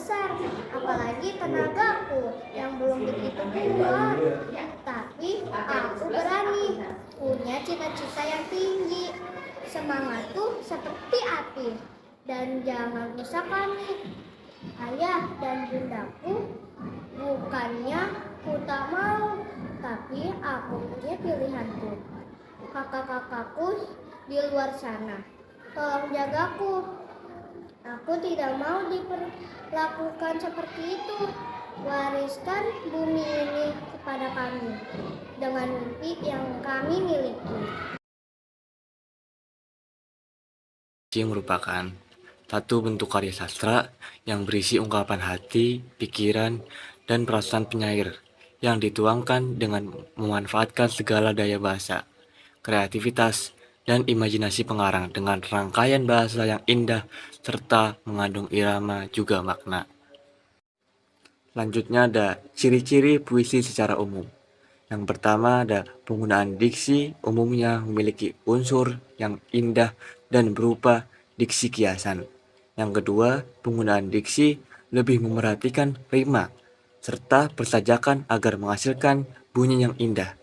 besar, apalagi tenagaku yang belum begitu kuat. Tapi aku berani, punya cita-cita yang tinggi. Semangatku seperti api, dan jangan rusak kami. Ayah dan bundaku, bukannya ku tak mau, tapi aku punya pilihanku. Kakak-kakakku di luar sana, tolong jagaku. Aku tidak mau diperlakukan seperti itu. Wariskan bumi ini kepada kami dengan mimpi yang kami miliki. Puisi merupakan satu bentuk karya sastra yang berisi ungkapan hati, pikiran, dan perasaan penyair yang dituangkan dengan memanfaatkan segala daya bahasa, kreativitas, dan imajinasi pengarang dengan rangkaian bahasa yang indah serta mengandung irama juga makna. Selanjutnya ada ciri-ciri puisi secara umum. Yang pertama ada penggunaan diksi umumnya memiliki unsur yang indah dan berupa diksi kiasan. Yang kedua, penggunaan diksi lebih memerhatikan rima serta persajakan agar menghasilkan bunyi yang indah.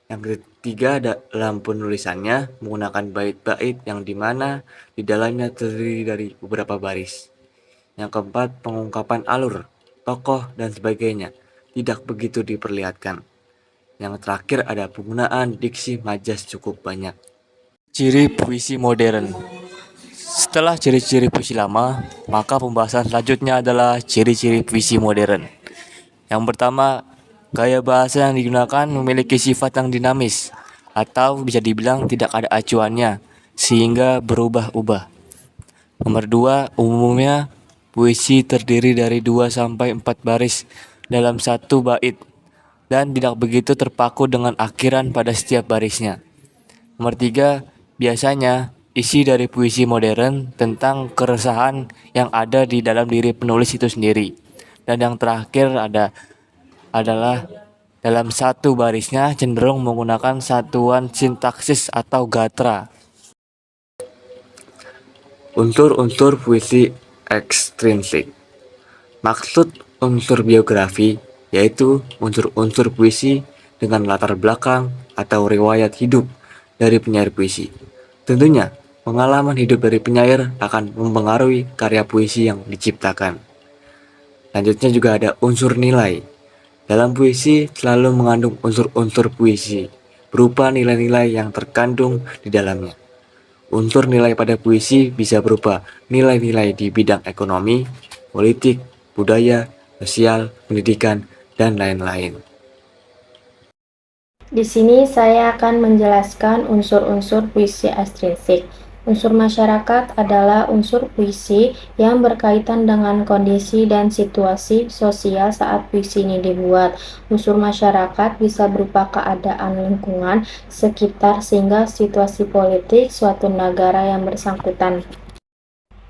Yang ketiga ada dalam penulisannya menggunakan bait-bait yang dimana di dalamnya terdiri dari beberapa baris. Yang keempat, pengungkapan alur, tokoh, dan sebagainya tidak begitu diperlihatkan. Yang terakhir ada penggunaan diksi majas cukup banyak. Ciri puisi modern. Setelah ciri-ciri puisi lama, maka pembahasan selanjutnya adalah ciri-ciri puisi modern. Yang pertama, gaya bahasa yang digunakan memiliki sifat yang dinamis, atau bisa dibilang tidak ada acuannya, sehingga berubah-ubah. Nomor 2, umumnya puisi terdiri dari 2-4 baris dalam satu bait, dan tidak begitu terpaku dengan akhiran pada setiap barisnya. Nomor 3, biasanya isi dari puisi modern tentang keresahan yang ada di dalam diri penulis itu sendiri. Dan yang terakhir adalah dalam satu barisnya cenderung menggunakan satuan sintaksis atau gatra. Unsur-unsur puisi ekstrinsik. Maksud unsur biografi yaitu unsur-unsur puisi dengan latar belakang atau riwayat hidup dari penyair puisi. Tentunya, pengalaman hidup dari penyair akan mempengaruhi karya puisi yang diciptakan. Selanjutnya juga ada unsur nilai. Dalam puisi selalu mengandung unsur-unsur puisi berupa nilai-nilai yang terkandung di dalamnya. Unsur nilai pada puisi bisa berupa nilai-nilai di bidang ekonomi, politik, budaya, sosial, pendidikan, dan lain-lain. Di sini saya akan menjelaskan unsur-unsur puisi ekstrinsik. Unsur masyarakat adalah unsur puisi yang berkaitan dengan kondisi dan situasi sosial saat puisi ini dibuat. Unsur masyarakat bisa berupa keadaan lingkungan sekitar sehingga situasi politik suatu negara yang bersangkutan.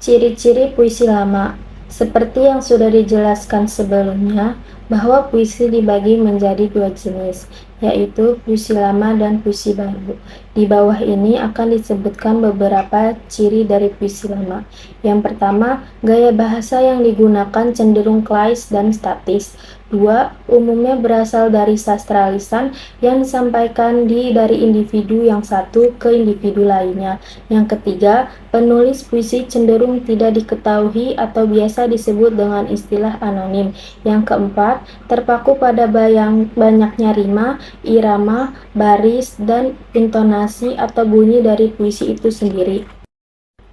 Ciri-ciri puisi lama. Seperti yang sudah dijelaskan sebelumnya, bahwa puisi dibagi menjadi dua jenis, yaitu puisi lama dan puisi baru. Di bawah ini akan disebutkan beberapa ciri dari puisi lama. Yang pertama, gaya bahasa yang digunakan cenderung klise dan statis. 2. Umumnya berasal dari sastra lisan yang disampaikan dari individu yang satu ke individu lainnya. Yang ketiga, penulis puisi cenderung tidak diketahui atau biasa disebut dengan istilah anonim. Yang keempat, terpaku pada banyaknya rima, irama, baris, dan intonasi atau bunyi dari puisi itu sendiri.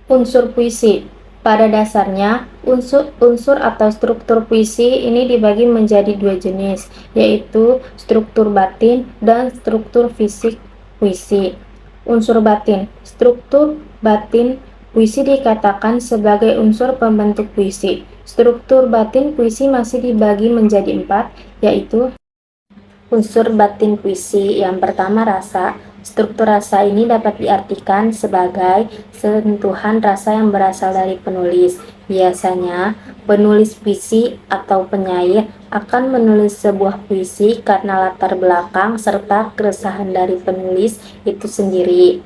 Unsur puisi. Pada dasarnya, unsur atau struktur puisi ini dibagi menjadi dua jenis, yaitu struktur batin dan struktur fisik puisi. Unsur batin. Struktur batin puisi dikatakan sebagai unsur pembentuk puisi. Struktur batin puisi masih dibagi menjadi 4, yaitu unsur batin puisi. Yang pertama, rasa. Struktur rasa ini dapat diartikan sebagai sentuhan rasa yang berasal dari penulis. Biasanya, penulis puisi atau penyair akan menulis sebuah puisi karena latar belakang serta keresahan dari penulis itu sendiri.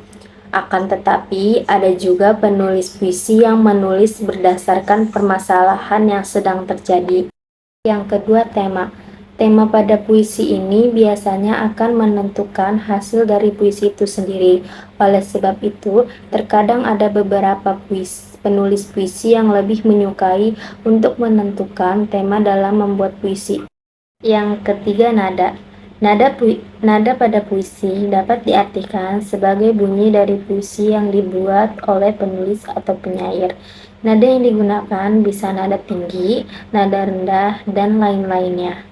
Akan tetapi, ada juga penulis puisi yang menulis berdasarkan permasalahan yang sedang terjadi. Yang kedua, tema. Tema pada puisi ini biasanya akan menentukan hasil dari puisi itu sendiri. Oleh sebab itu, terkadang ada beberapa penulis puisi yang lebih menyukai untuk menentukan tema dalam membuat puisi. Yang ketiga, nada. Nada pada puisi dapat diartikan sebagai bunyi dari puisi yang dibuat oleh penulis atau penyair. Nada yang digunakan bisa nada tinggi, nada rendah, dan lain-lainnya.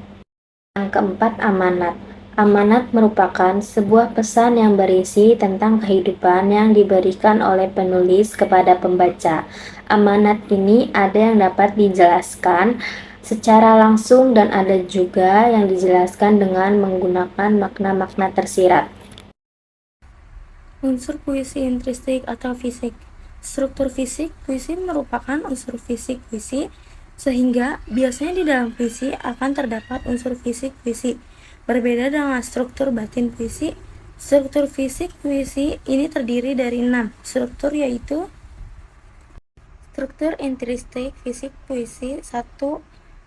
Yang keempat, amanat. Amanat merupakan sebuah pesan yang berisi tentang kehidupan yang diberikan oleh penulis kepada pembaca. Amanat ini ada yang dapat dijelaskan secara langsung dan ada juga yang dijelaskan dengan menggunakan makna-makna tersirat. Unsur puisi intrinsik atau fisik. Struktur fisik puisi merupakan unsur fisik puisi, sehingga biasanya di dalam puisi akan terdapat unsur fisik puisi. Berbeda dengan struktur batin puisi, struktur fisik puisi ini terdiri dari 6 struktur, yaitu struktur intrinsik fisik puisi. 1.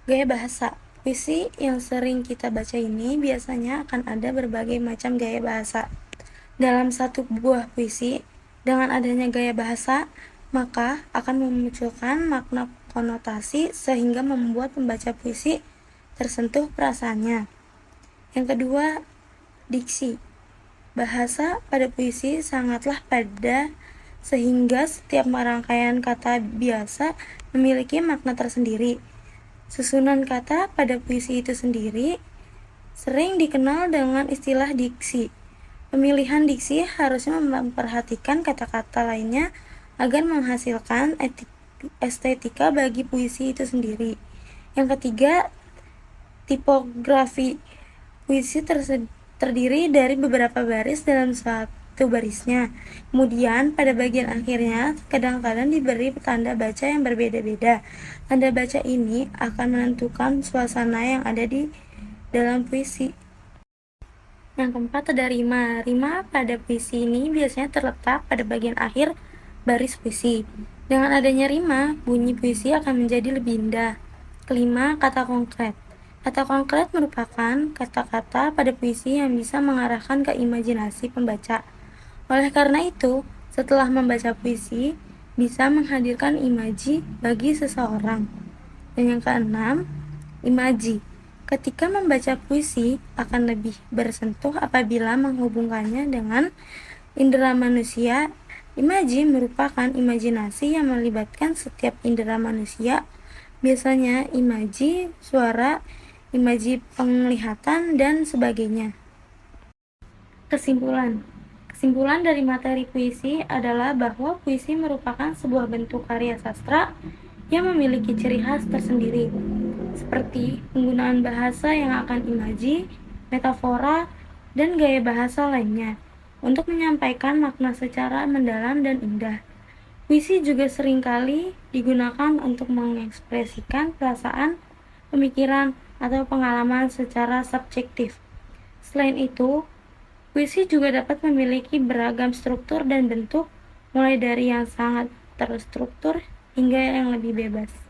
Gaya bahasa. Puisi yang sering kita baca ini biasanya akan ada berbagai macam gaya bahasa. Dalam satu buah puisi, dengan adanya gaya bahasa, maka akan memunculkan makna konotasi sehingga membuat pembaca puisi tersentuh perasaannya. Yang kedua, diksi. Bahasa pada puisi sangatlah pada sehingga setiap rangkaian kata biasa memiliki makna tersendiri. Susunan kata pada puisi itu sendiri sering dikenal dengan istilah diksi. Pemilihan diksi harusnya memperhatikan kata-kata lainnya agar menghasilkan estetika bagi puisi itu sendiri. Yang ketiga, tipografi. Puisi terdiri dari beberapa baris dalam satu barisnya. Kemudian pada bagian akhirnya kadang-kadang diberi tanda baca yang berbeda-beda. Tanda baca ini akan menentukan suasana yang ada di dalam puisi. Yang keempat, ada rima. Rima pada puisi ini biasanya terletak pada bagian akhir baris puisi. Dengan adanya rima, bunyi puisi akan menjadi lebih indah. Kelima, kata konkret. Kata konkret merupakan kata-kata pada puisi yang bisa mengarahkan ke imajinasi pembaca. Oleh karena itu, setelah membaca puisi, bisa menghadirkan imaji bagi seseorang. Dan yang keenam, imaji. Ketika membaca puisi akan lebih bersentuh apabila menghubungkannya dengan indera manusia. Imaji merupakan imajinasi yang melibatkan setiap indera manusia, biasanya imaji suara, imaji penglihatan, dan sebagainya. Kesimpulan dari materi puisi adalah bahwa puisi merupakan sebuah bentuk karya sastra yang memiliki ciri khas tersendiri, seperti penggunaan bahasa yang akan imaji, metafora, dan gaya bahasa lainnya, untuk menyampaikan makna secara mendalam dan indah. Puisi juga seringkali digunakan untuk mengekspresikan perasaan, pemikiran, atau pengalaman secara subjektif. Selain itu, puisi juga dapat memiliki beragam struktur dan bentuk, mulai dari yang sangat terstruktur hingga yang lebih bebas.